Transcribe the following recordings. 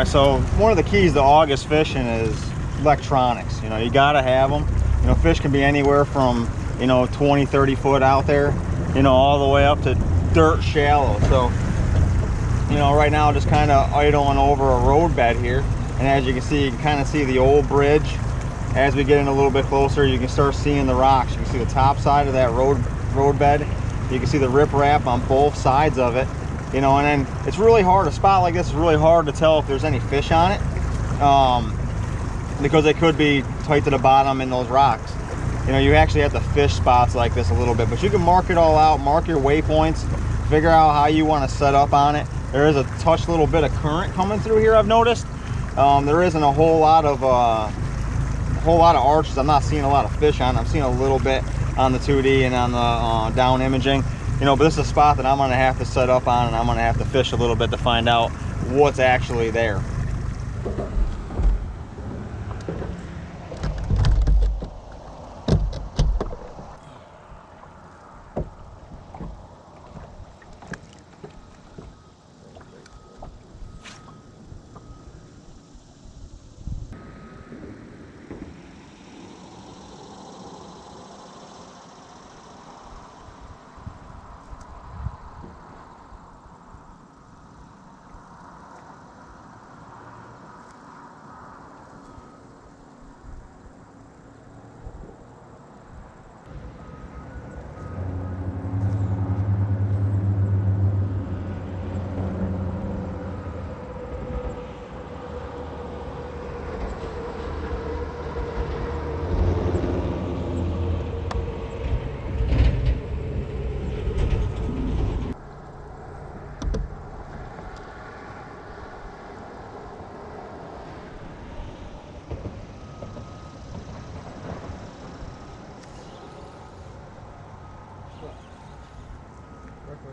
right, so one of the keys to August fishing is electronics. You know, you gotta have them. You know, fish can be anywhere from, you know, 20, 30 foot out there, you know, all the way up to dirt shallow. So, you know, right now just kind of idling over a road bed here. And as you can see, you can kind of see the old bridge. As we get in a little bit closer, you can start seeing the rocks. You can see the top side of that road bed. You can see the riprap on both sides of it. You know, and then it's really hard, a spot like this is really hard to tell if there's any fish on it, because they could be tight to the bottom in those rocks. You know, you actually have to fish spots like this a little bit, but you can mark it all out, mark your waypoints, figure out how you want to set up on it. There is a touch little bit of current coming through here, I've noticed. There isn't a whole lot of arches. I'm not seeing a lot of fish on it. I'm seeing a little bit on the 2D and on the down imaging. You know, but this is a spot that I'm going to have to set up on, and I'm going to have to fish a little bit to find out what's actually there.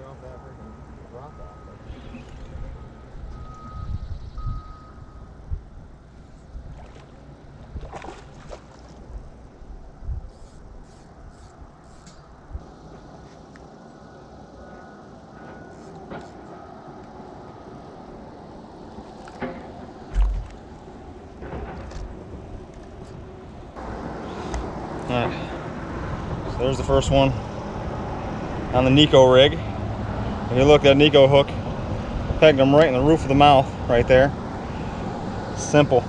Off that freaking drop off. Alright, so there's the first one on the Nico rig. If you look, that Nico hook pegged him right in the roof of the mouth right there. Simple.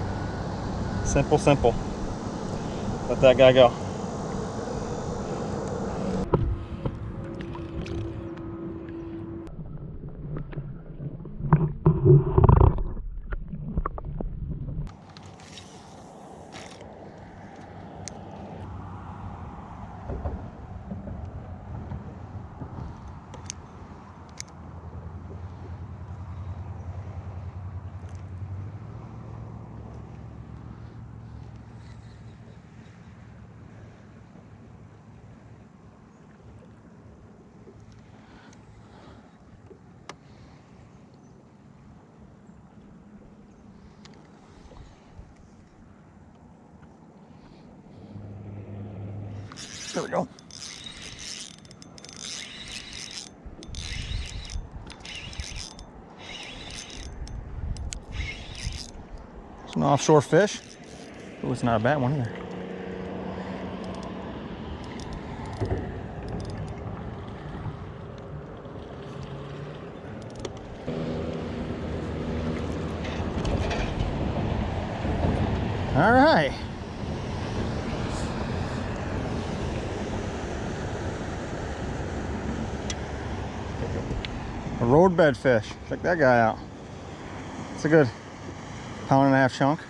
Simple, simple. Let that guy go. There we go. It's an offshore fish. Oh, it's not a bad one either. All right. A roadbed fish. Check that guy out. It's a good £1.5 chunk.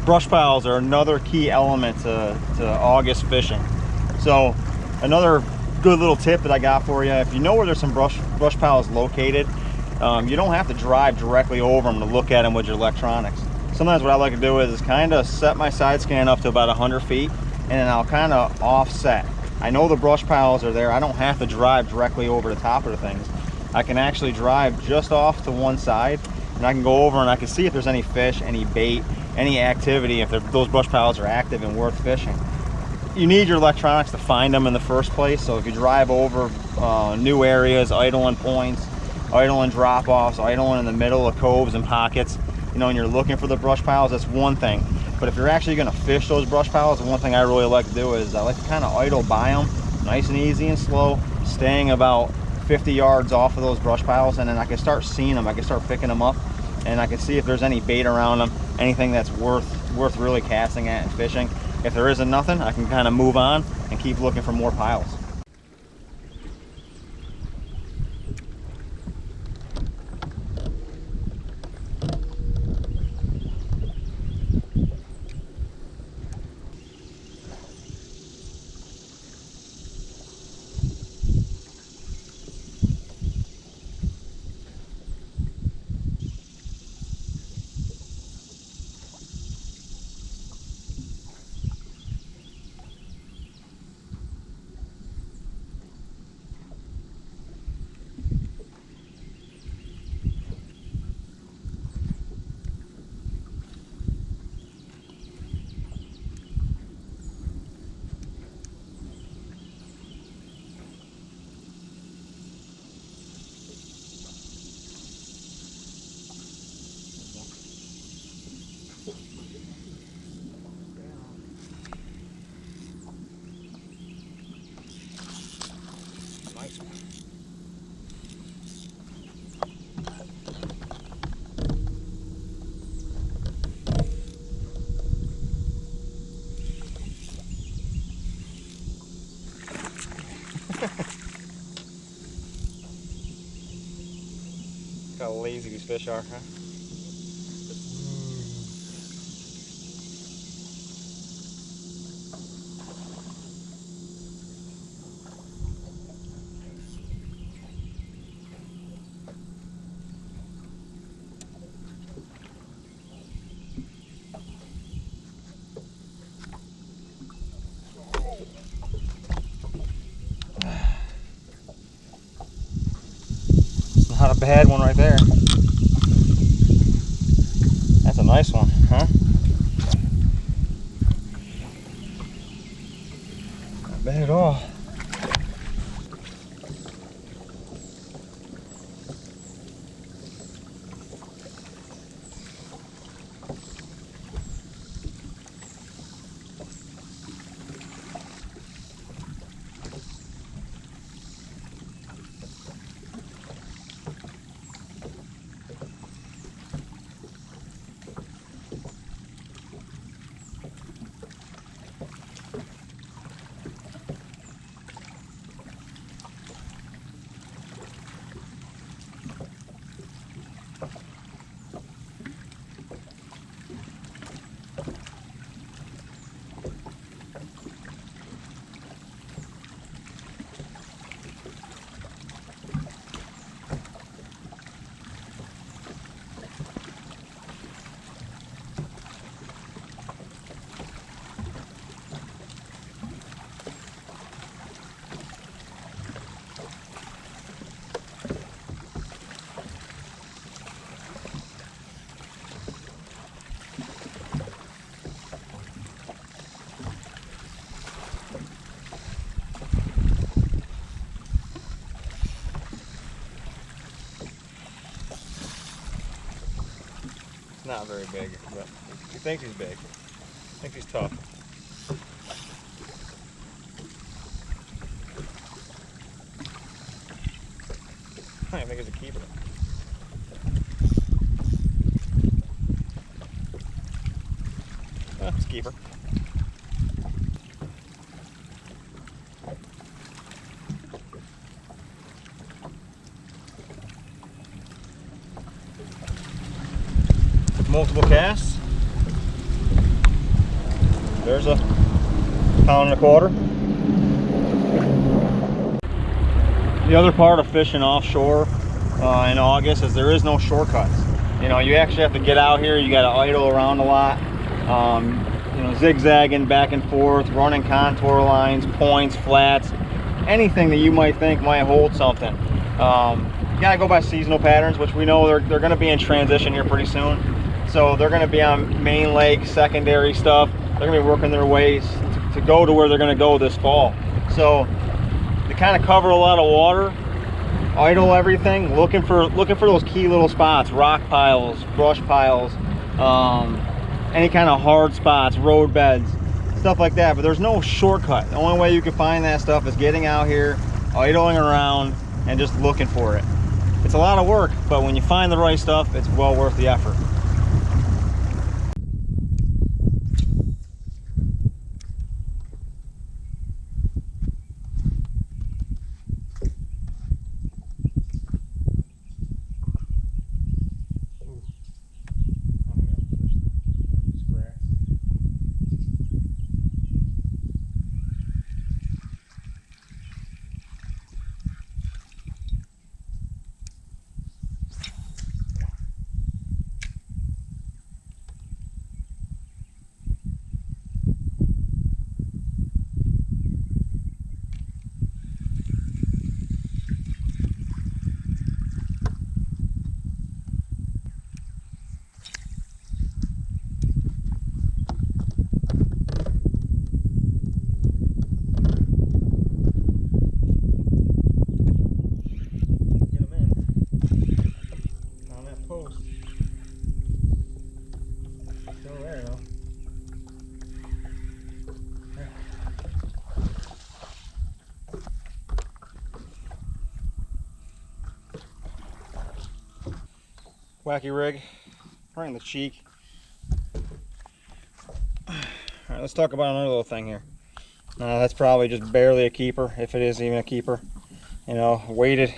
Brush piles are another key element to August fishing. So another good little tip that I got for you, if you know where there's some brush piles located, you don't have to drive directly over them to look at them with your electronics. Sometimes what I like to do is kind of set my side scan up to about 100 feet, and then I'll kind of offset. I know the brush piles are there. I don't have to drive directly over the top of the things. I can actually drive just off to one side, and I can go over and I can see if there's any fish, any bait, any activity, if those brush piles are active and worth fishing. You need your electronics to find them in the first place, so if you drive over new areas, idling points, idling drop-offs, idling in the middle of coves and pockets, you know, and you're looking for the brush piles, that's one thing. But if you're actually going to fish those brush piles, one thing I really like to do is I like to kind of idle by them, nice and easy and slow, staying about 50 yards off of those brush piles, and then I can start seeing them, I can start picking them up, and I can see if there's any bait around them, anything that's worth really casting at and fishing. If there isn't nothing, I can kind of move on and keep looking for more piles. Nice one. How lazy these fish are, huh? Not a bad one right there. That's a nice one, huh? Not bad at all. Not very big, but he thinks he's big. I think he's tough. I think it's a keeper. It's a keeper. Multiple casts. There's a pound and a quarter. The other part of fishing offshore in August is there is no shortcuts. You know, you actually have to get out here. You got to idle around a lot. You know, zigzagging back and forth, running contour lines, points, flats, anything that you might think might hold something. You gotta go by seasonal patterns, which we know they're going to be in transition here pretty soon. So they're going to be on main lake, secondary stuff. They're going to be working their ways to go to where they're going to go this fall. So they kind of cover a lot of water. idle everything, looking for those key little spots, rock piles, brush piles, any kind of hard spots, road beds, stuff like that. But there's no shortcut. The only way you can find that stuff is getting out here, idling around, and just looking for it. It's a lot of work, but when you find the right stuff, it's well worth the effort. Wacky rig, right in the cheek. All right, let's talk about another little thing here. That's probably just barely a keeper, if it is even a keeper. You know, weighted.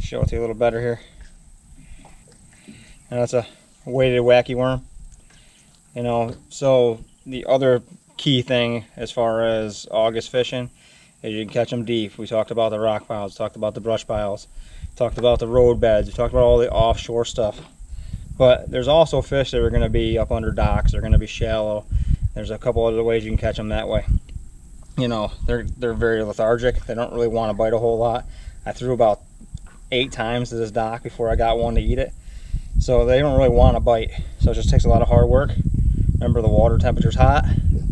Show it to you a little better here. And that's a weighted wacky worm. You know, so the other key thing as far as August fishing is you can catch them deep. We talked about the rock piles, talked about the brush piles, talked about the road beds, we talked about all the offshore stuff. But there's also fish that are going to be up under docks, they're going to be shallow. There's a couple other ways you can catch them that way. You know, they're very lethargic, they don't really want to bite a whole lot. I threw about 8 times to this dock before I got one to eat it. So they don't really want to bite, so it just takes a lot of hard work. Remember, the water temperature's hot.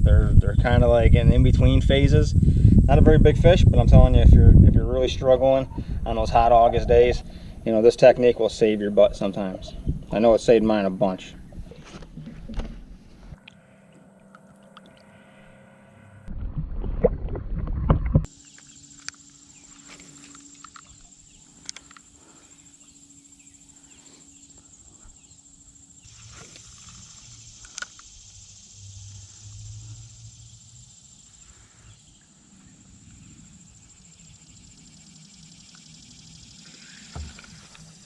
They're kind of like in between phases. Not a very big fish, but I'm telling you, if you're really struggling on those hot August days, you know, this technique will save your butt sometimes. I know it saved mine a bunch.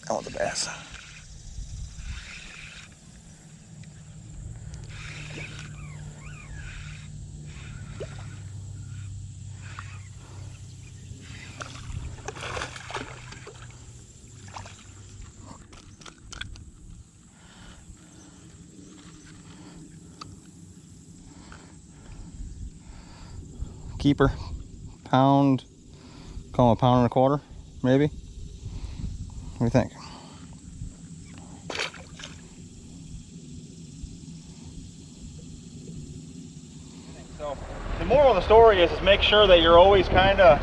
Oh, the bass. Keeper, pound, call him a 1.25 pounds, maybe. What do you think? So the moral of the story is make sure that you're always kind of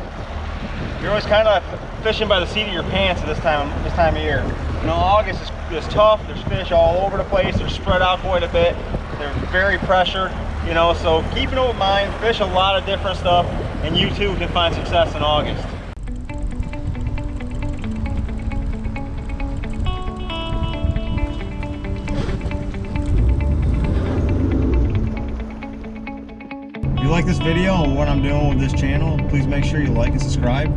fishing by the seat of your pants at this time of year. You know, August is tough. There's fish all over the place. They're spread out quite a bit. They're very pressured. You know, so keep an open mind. Fish a lot of different stuff, and you too can find success in August. If you like this video and what I'm doing with this channel, please make sure you like and subscribe.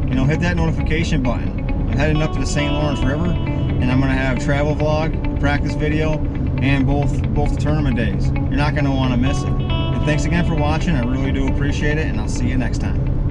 You know, hit that notification button. I'm heading up to the St. Lawrence River, and I'm going to have travel vlog, practice video, and both the tournament days. You're not going to want to miss it. And thanks again for watching. I really do appreciate it, and I'll see you next time.